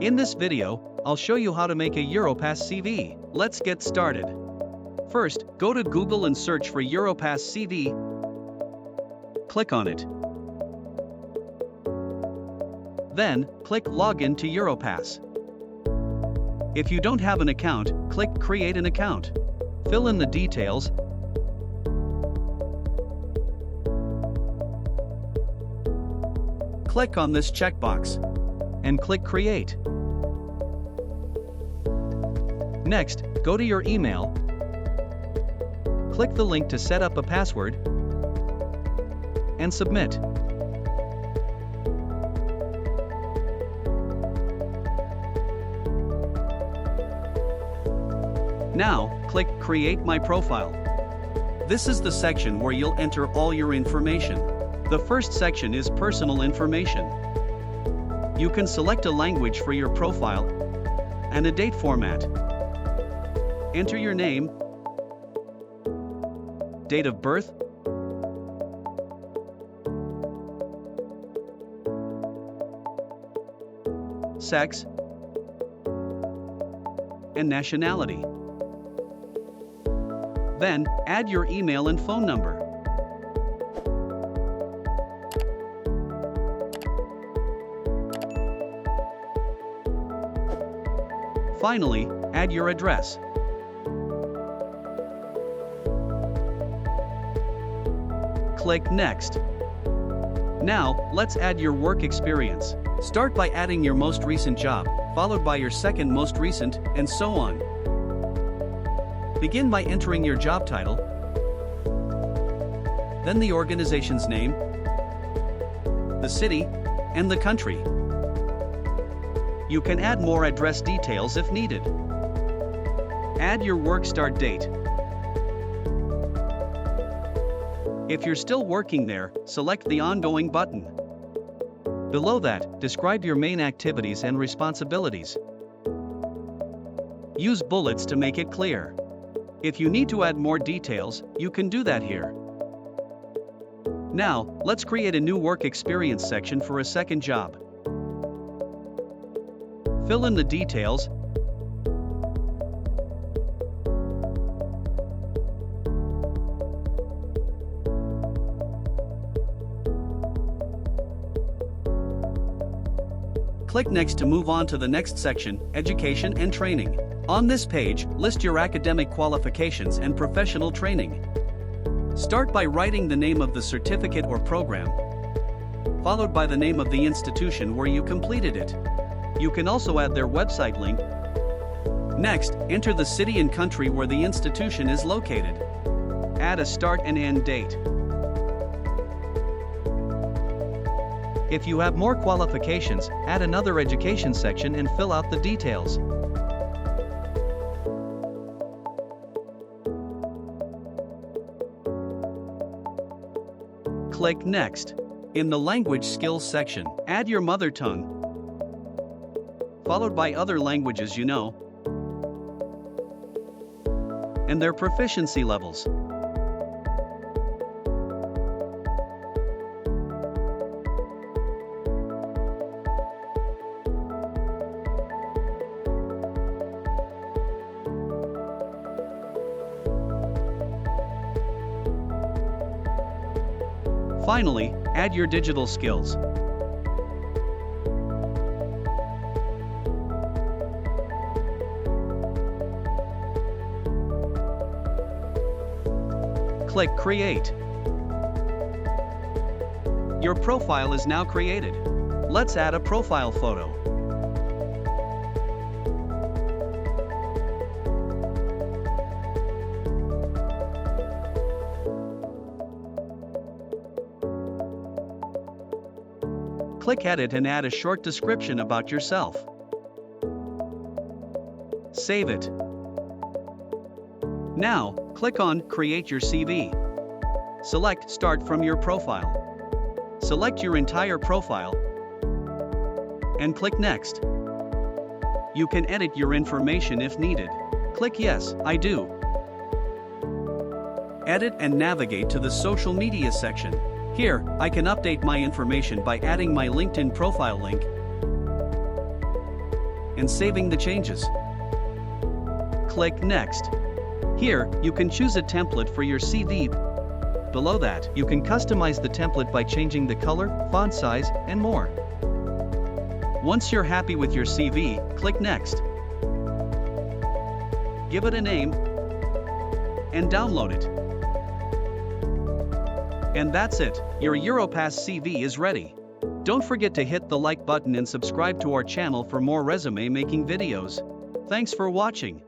In this video, I'll show you how to make a Europass CV. Let's get started. First, go to Google and search for Europass CV. Click on it. Then, click Login to Europass. If you don't have an account, click Create an account. Fill in the details. Click on this checkbox and click Create. Next, go to your email. Click the link to set up a password and submit. Now, click Create My Profile. This is the section where you'll enter all your information. The first section is personal information. You can select a language for your profile and a date format. Enter your name, date of birth, sex, and nationality. Then, add your email and phone number. Finally, add your address. Click Next. Now, let's add your work experience. Start by adding your most recent job, followed by your second most recent, and so on. Begin by entering your job title, then the organization's name, the city, and the country. You can add more address details if needed. Add your work start date. If you're still working there, select the Ongoing button. Below that, describe your main activities and responsibilities. Use bullets to make it clear. If you need to add more details, you can do that here. Now, let's create a new work experience section for a second job. Fill in the details. Click Next to move on to the next section, Education and Training. On this page, list your academic qualifications and professional training. Start by writing the name of the certificate or program, followed by the name of the institution where you completed it. You can also add their website link. Next, enter the city and country where the institution is located. Add a start and end date. If you have more qualifications, add another education section and fill out the details. Click Next. In the Language Skills section, add your mother tongue, followed by other languages you know, and their proficiency levels. Finally, add your digital skills. Click Create. Your profile is now created. Let's add a profile photo. Click Edit and add a short description about yourself. Save it. Now, click on Create Your CV. Select Start from your profile. Select your entire profile and click Next. You can edit your information if needed. Click Yes, I do. Edit and navigate to the social media section. Here, I can update my information by adding my LinkedIn profile link and saving the changes. Click Next. Here, you can choose a template for your CV. Below that, you can customize the template by changing the color, font size, and more. Once you're happy with your CV, click Next. Give it a name, and download it. And that's it, your Europass CV is ready. Don't forget to hit the like button and subscribe to our channel for more resume making videos. Thanks for watching.